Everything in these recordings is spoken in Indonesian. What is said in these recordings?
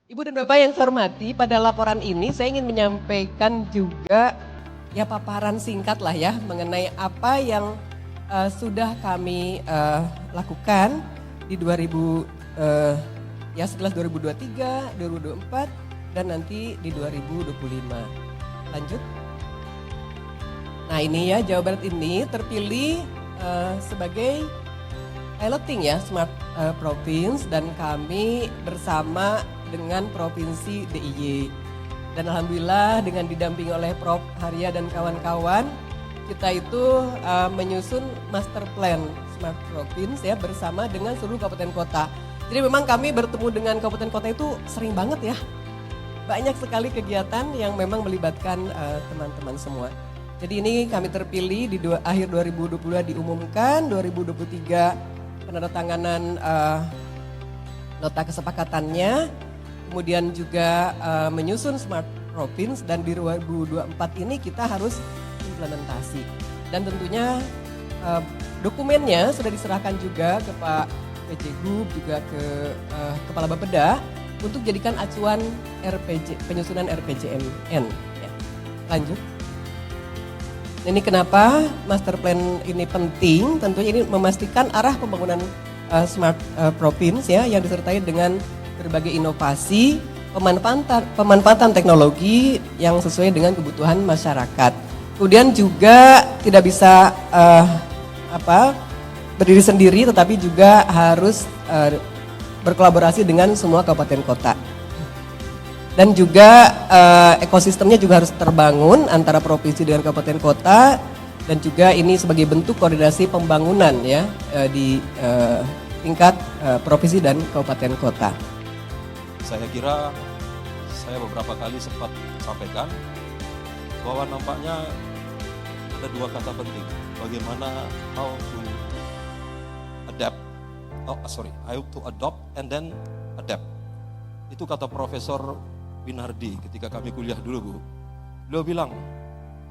Ibu dan Bapak yang saya hormati, pada laporan ini saya ingin menyampaikan juga ya paparan singkat lah ya mengenai apa yang sudah kami lakukan di 2000 ya setelah 2023, 2024 dan nanti di 2025. Lanjut. Nah ini ya Jawa Barat ini terpilih sebagai piloting ya Smart Province dan kami bersama dengan Provinsi DIY. Dan Alhamdulillah dengan didampingi oleh Prof. Haria dan kawan-kawan, kita itu menyusun master plan Smart Province ya bersama dengan seluruh kabupaten kota. Jadi memang kami bertemu dengan kabupaten kota itu sering banget ya. Banyak sekali kegiatan yang memang melibatkan teman-teman semua. Jadi ini kami terpilih di akhir 2022 diumumkan, 2023 penandatanganan nota kesepakatannya, kemudian juga menyusun Smart Province dan di 2024 ini kita harus implementasi. Dan tentunya dokumennya sudah diserahkan juga ke Pak PJ Gub, juga ke Kepala Bapeda untuk jadikan acuan penyusunan RPJMN. Ya. Lanjut. Ini kenapa master plan ini penting, tentunya ini memastikan arah pembangunan Smart Province ya yang disertai dengan berbagai inovasi, pemanfaatan teknologi yang sesuai dengan kebutuhan masyarakat. Kemudian juga tidak bisa berdiri sendiri, tetapi juga harus berkolaborasi dengan semua kabupaten kota. Dan juga ekosistemnya juga harus terbangun antara provinsi dengan kabupaten kota, dan juga ini sebagai bentuk koordinasi pembangunan ya di tingkat provinsi dan kabupaten kota. Saya kira saya beberapa kali sempat sampaikan bahwa nampaknya ada dua kata penting. Bagaimana how to adopt and then adapt. Itu kata Profesor Winardi ketika kami kuliah dulu, Bu. Beliau bilang,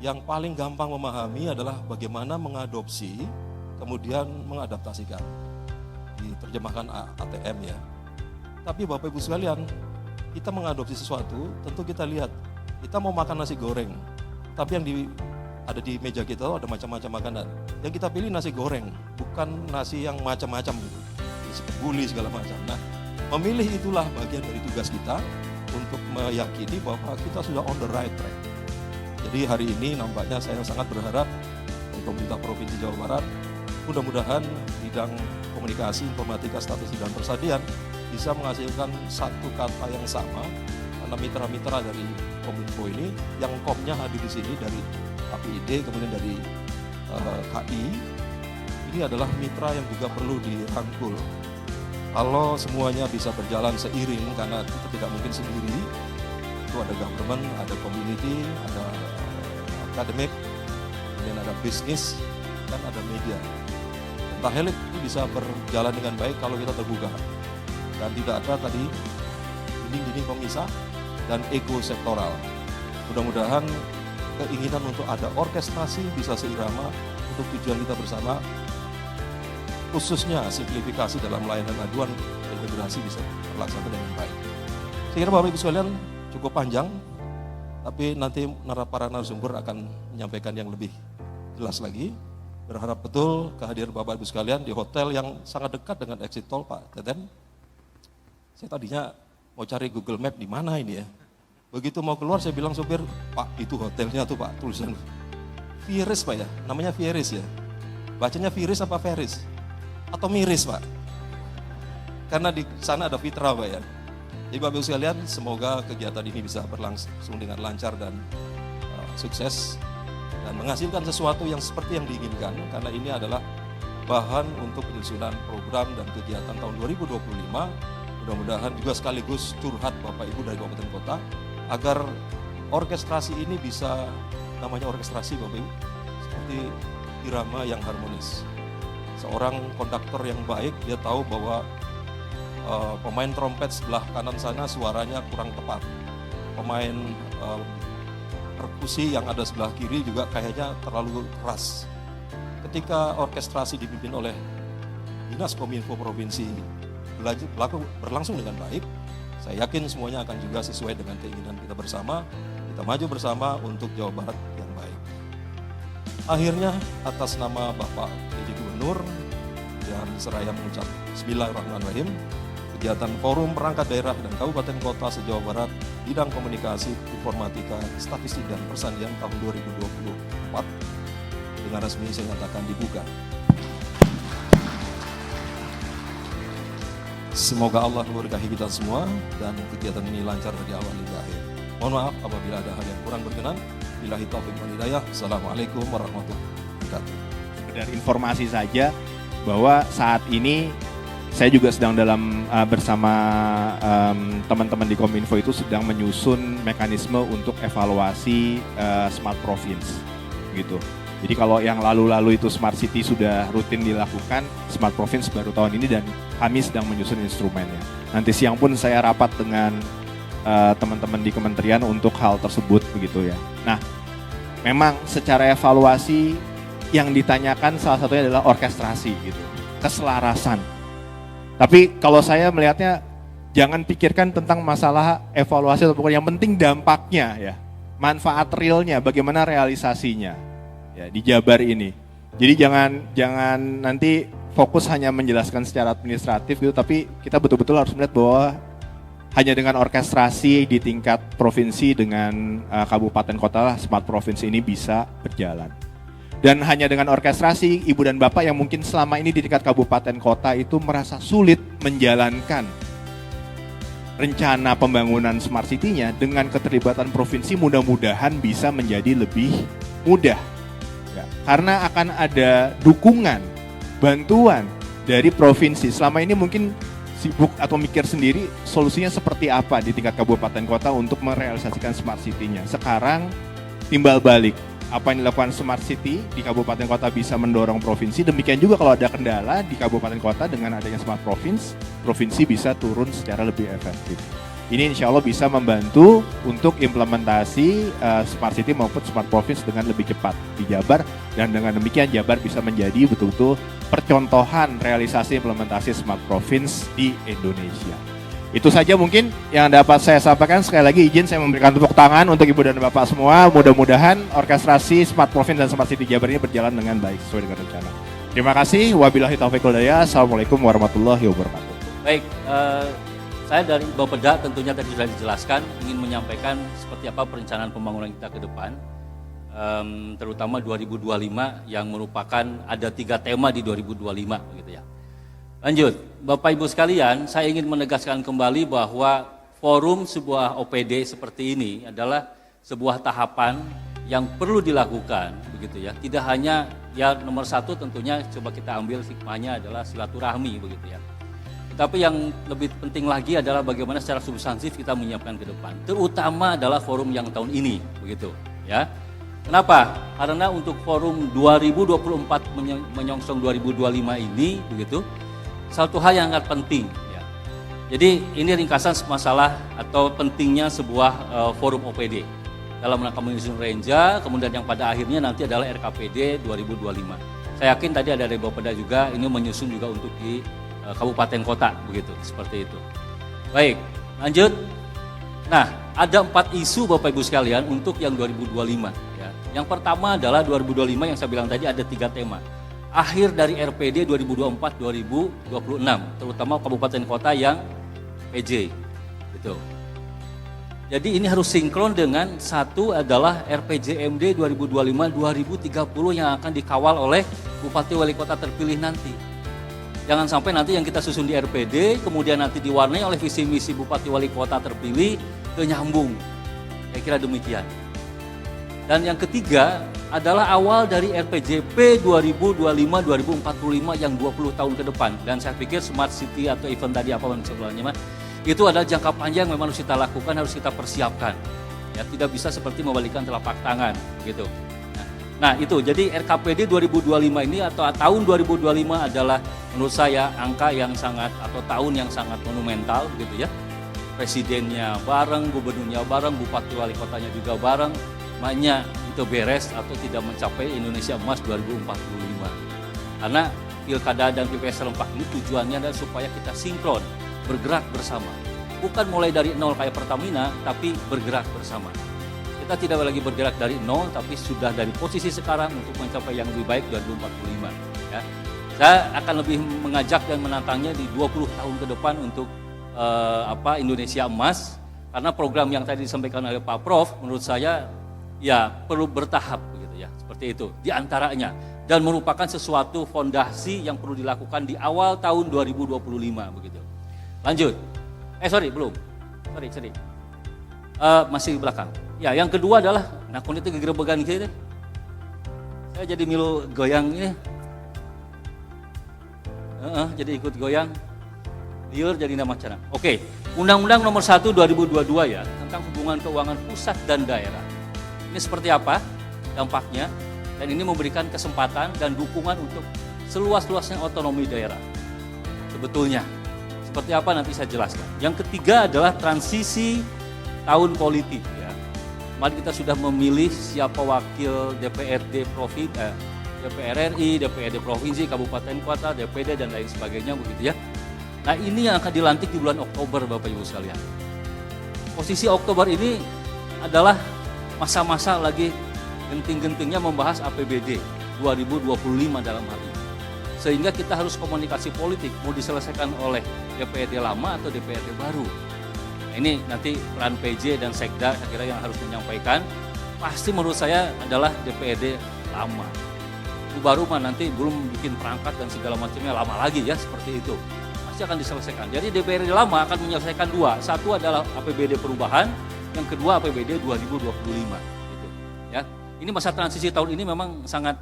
yang paling gampang memahami adalah bagaimana mengadopsi, kemudian mengadaptasikan. Diterjemahkan ATM ya. Tapi Bapak Ibu sekalian, kita mengadopsi sesuatu, tentu kita lihat, kita mau makan nasi goreng, tapi yang ada di meja kita ada macam-macam makanan. Yang kita pilih nasi goreng, bukan nasi yang macam-macam gitu, guli segala macam. Nah, memilih itulah bagian dari tugas kita untuk meyakini bahwa kita sudah on the right track. Jadi hari ini nampaknya saya sangat berharap dari pemerintah Provinsi Jawa Barat, mudah-mudahan bidang komunikasi, informatika, statistik dan persadian bisa menghasilkan satu kata yang sama, karena mitra-mitra dari Kominfo ini, yang komnya hadir di sini dari KPID, kemudian dari KI, ini adalah mitra yang juga perlu dirangkul. Kalau semuanya bisa berjalan seiring, karena kita tidak mungkin sendiri, itu ada government, ada community, ada akademik, kemudian ada bisnis, dan ada media. Pentahelik itu bisa berjalan dengan baik kalau kita terbuka. Dan tidak ada tadi dinding-dinding pemisah dan ego sektoral. Mudah-mudahan keinginan untuk ada orkestrasi bisa seirama untuk tujuan kita bersama, khususnya simplifikasi dalam layanan aduan dan integrasi bisa terlaksana dengan baik. Saya kira Bapak Ibu sekalian cukup panjang, tapi nanti para narasumber akan menyampaikan yang lebih jelas lagi. Berharap betul kehadiran Bapak Ibu sekalian di hotel yang sangat dekat dengan exit tol Pak Teten. Saya tadinya mau cari Google Map di mana ini ya. Begitu mau keluar saya bilang sopir, Pak itu hotelnya tuh Pak, tulisan Viris Pak ya, namanya Viris ya. Bacanya Viris apa Veris? Atau miris Pak? Karena di sana ada Fitra Pak ya. Jadi Bapak Ibu sekalian, semoga kegiatan ini bisa berlangsung dengan lancar dan sukses dan menghasilkan sesuatu yang seperti yang diinginkan, karena ini adalah bahan untuk penyusunan program dan kegiatan tahun 2025. Mudah-mudahan juga sekaligus curhat Bapak Ibu dari kabupaten kota agar orkestrasi ini bisa, namanya orkestrasi Bapak Ibu, seperti irama yang harmonis. Seorang konduktor yang baik, dia tahu bahwa pemain trompet sebelah kanan sana suaranya kurang tepat. Pemain perkusi yang ada sebelah kiri juga kayaknya terlalu keras. Ketika orkestrasi dipimpin oleh Dinas Kominfo Provinsi berlangsung dengan baik, Saya yakin semuanya akan juga sesuai dengan keinginan kita bersama. Kita maju bersama untuk Jawa Barat yang baik. Akhirnya atas nama Bapak PJ Gubernur dan seraya mengucap Bismillahirrahmanirrahim, kegiatan Forum Perangkat Daerah dan Kabupaten Kota se-Jawa Barat bidang komunikasi, informatika, statistik dan persandian tahun 2024 dengan resmi saya nyatakan dibuka. Semoga Allah memberkahi kita semua dan kegiatan ini lancar dari awal hingga akhir. Mohon maaf apabila ada hal yang kurang berkenan. Billahi taufiq wal hidayah. Assalamualaikum warahmatullahi wabarakatuh. Dari informasi saja bahwa saat ini saya juga sedang bersama teman-teman di Kominfo itu sedang menyusun mekanisme untuk evaluasi Smart Province gitu. Jadi kalau yang lalu-lalu itu Smart City sudah rutin dilakukan, Smart Province baru tahun ini dan kami sedang menyusun instrumennya. Nanti siang pun saya rapat dengan teman-teman di kementerian untuk hal tersebut begitu ya. Nah, memang secara evaluasi yang ditanyakan salah satunya adalah orkestrasi gitu, keselarasan. Tapi kalau saya melihatnya jangan pikirkan tentang masalah evaluasi atau pokoknya yang penting dampaknya ya, manfaat realnya, bagaimana realisasinya ya di Jabar ini. Jadi jangan nanti fokus hanya menjelaskan secara administratif gitu, tapi kita betul-betul harus melihat bahwa hanya dengan orkestrasi di tingkat provinsi dengan kabupaten kota lah Smart Province ini bisa berjalan. Dan hanya dengan orkestrasi ibu dan bapak yang mungkin selama ini di tingkat kabupaten kota itu merasa sulit menjalankan rencana pembangunan Smart City-nya, dengan keterlibatan provinsi mudah-mudahan bisa menjadi lebih mudah. Ya, karena akan ada dukungan, bantuan dari provinsi. Selama ini mungkin sibuk atau mikir sendiri solusinya seperti apa di tingkat kabupaten kota untuk merealisasikan Smart City-nya. Sekarang timbal balik, apa yang dilakukan Smart City di kabupaten kota bisa mendorong provinsi, demikian juga kalau ada kendala di kabupaten kota dengan adanya Smart Province, provinsi bisa turun secara lebih efektif. Ini insya Allah bisa membantu untuk implementasi Smart City maupun Smart Province dengan lebih cepat di Jabar, dan dengan demikian Jabar bisa menjadi betul-betul percontohan realisasi implementasi Smart Province di Indonesia. Itu saja mungkin yang dapat saya sampaikan. Sekali lagi izin saya memberikan tepuk tangan untuk Ibu dan Bapak semua. Mudah-mudahan orkestrasi Smart Province dan Smart City Jabar ini berjalan dengan baik sesuai dengan rencana. Terima kasih. Wabillahi taufiq wal hidayah. Assalamualaikum warahmatullahi wabarakatuh. Baik, saya dari Bapeda tentunya tadi sudah dijelaskan, ingin menyampaikan seperti apa perencanaan pembangunan kita ke depan, terutama 2025 yang merupakan ada 3 tema di 2025 gitu ya. Lanjut, Bapak Ibu sekalian, saya ingin menegaskan kembali bahwa forum sebuah OPD seperti ini adalah sebuah tahapan yang perlu dilakukan begitu ya. Tidak hanya ya nomor 1 tentunya coba kita ambil hikmahnya adalah silaturahmi begitu ya. Tapi yang lebih penting lagi adalah bagaimana secara substansif kita menyiapkan ke depan. Terutama adalah forum yang tahun ini, begitu ya. Kenapa? Karena untuk forum 2024 menyongsong 2025 ini, begitu, satu hal yang sangat penting. Ya. Jadi ini ringkasan masalah atau pentingnya sebuah forum OPD dalam rangka menyusun Renja, kemudian yang pada akhirnya nanti adalah RKPD 2025. Saya yakin tadi ada dari Bapeda juga, ini menyusun juga untuk di kabupaten kota begitu, seperti itu. Baik, lanjut. Nah, ada 4 isu Bapak Ibu sekalian untuk yang 2025 ya. Yang pertama adalah 2025 yang saya bilang tadi ada 3 tema. Akhir dari RPD 2024-2026, terutama kabupaten kota yang PJ. Gitu. Jadi ini harus sinkron dengan satu adalah RPJMD 2025-2030 yang akan dikawal oleh Bupati Wali Kota terpilih nanti. Jangan sampai nanti yang kita susun di RPD, kemudian nanti diwarnai oleh visi misi Bupati Wali Kota terpilih, nyambung. Saya kira demikian. Dan yang ketiga adalah awal dari RPJP 2025-2045 yang 20 tahun ke depan. Dan saya pikir Smart City atau event tadi apa sebelumnya, itu adalah jangka panjang memang harus kita lakukan, harus kita persiapkan. Ya, tidak bisa seperti membalikan telapak tangan, gitu. Nah itu, jadi RKPD 2025 ini atau tahun 2025 adalah menurut saya angka yang sangat atau tahun yang sangat monumental gitu ya. Presidennya bareng, gubernurnya bareng, bupati wali kotanya juga bareng, makanya itu beres atau tidak mencapai Indonesia Emas 2045. Karena pilkada dan pilpres serentak ini tujuannya adalah supaya kita sinkron, bergerak bersama bukan mulai dari nol kayak Pertamina, tapi bergerak bersama. Kita tidak lagi bergerak dari nol, tapi sudah dari posisi sekarang untuk mencapai yang lebih baik 2045. Ya. Saya akan lebih mengajak dan menantangnya di 20 tahun ke depan untuk Indonesia Emas, karena program yang tadi disampaikan oleh Pak Prof, menurut saya ya perlu bertahap begitu ya, seperti itu di antaranya, dan merupakan sesuatu fondasi yang perlu dilakukan di awal tahun 2025 begitu. Lanjut. Belum. Sorry. Masih di belakang. Ya, yang kedua adalah nakon itu gegerebegan gitu. Saya jadi milu goyang ini. Jadi ikut goyang. Liur jadi nama cara. Oke, Undang-Undang Nomor 1 2022 ya, tentang hubungan keuangan pusat dan daerah. Ini seperti apa dampaknya? Dan ini memberikan kesempatan dan dukungan untuk seluas-luasnya otonomi daerah. Sebetulnya, seperti apa nanti saya jelaskan. Yang ketiga adalah transisi tahun politik ya. Kemarin kita sudah memilih siapa wakil DPRD DPR RI, DPRD Provinsi, Kabupaten Kota, DPD dan lain sebagainya begitu ya. Nah ini yang akan dilantik di bulan Oktober Bapak Ibu sekalian. Posisi Oktober ini adalah masa-masa lagi genting-gentingnya membahas APBD 2025 dalam hal ini. Sehingga kita harus komunikasi politik, mau diselesaikan oleh DPRD lama atau DPRD baru. Nah, ini nanti peran PJ dan Sekda saya kira yang harus menyampaikan. Pasti menurut saya adalah DPRD lama. Itu baru mah nanti belum bikin perangkat dan segala macamnya lama lagi ya, seperti itu. Akan diselesaikan. Jadi DPRD lama akan menyelesaikan dua. Satu adalah APBD perubahan, yang kedua APBD 2025. Gitu. Ya, ini masa transisi tahun ini memang sangat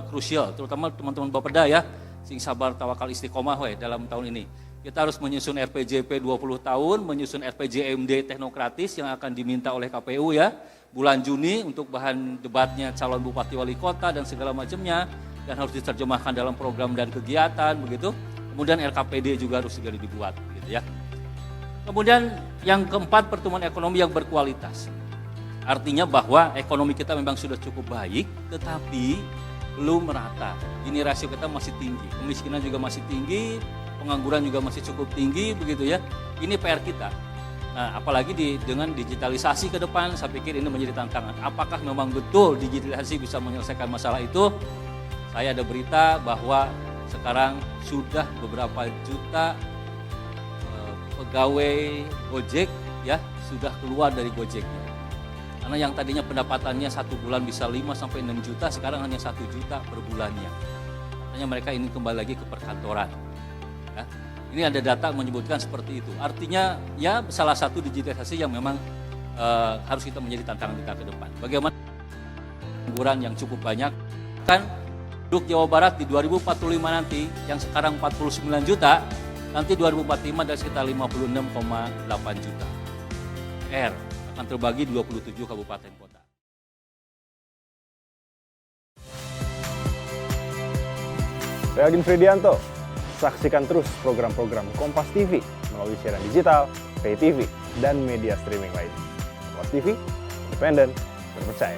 krusial, terutama teman-teman Bapeda ya, sing sabar tawakal istiqomah dalam tahun ini. Kita harus menyusun RPJP 20 tahun, menyusun RPJMD teknokratis yang akan diminta oleh KPU ya, bulan Juni untuk bahan debatnya calon bupati wali kota dan segala macamnya, dan harus diterjemahkan dalam program dan kegiatan begitu. Kemudian RKPD juga harus segera dibuat, gitu ya. Kemudian yang keempat, pertumbuhan ekonomi yang berkualitas. Artinya bahwa ekonomi kita memang sudah cukup baik, tetapi belum merata. Gini rasio kita masih tinggi, kemiskinan juga masih tinggi, pengangguran juga masih cukup tinggi, begitu ya. Ini PR kita. Nah, apalagi dengan digitalisasi ke depan, saya pikir ini menjadi tantangan. Apakah memang betul digitalisasi bisa menyelesaikan masalah itu? Saya ada berita bahwa sekarang sudah beberapa juta pegawai Gojek ya sudah keluar dari Gojeknya. Karena yang tadinya pendapatannya 1 bulan bisa 5-6 juta, sekarang hanya 1 juta per bulannya. Artinya mereka ingin kembali lagi ke perkantoran. Ya. Ini ada data menyebutkan seperti itu. Artinya ya salah satu digitalisasi yang memang harus kita menjadi tantangan kita ke depan. Bagaimana pengangguran yang cukup banyak kan? Penduduk Jawa Barat di 2045 nanti yang sekarang 49 juta, nanti 2045 ada sekitar 56,8 juta. Akan terbagi 27 kabupaten kota. Saya Agin Fridianto. Saksikan terus program-program Kompas TV melalui siaran digital, pay TV, dan media streaming lain. Kompas TV, independen, terpercaya.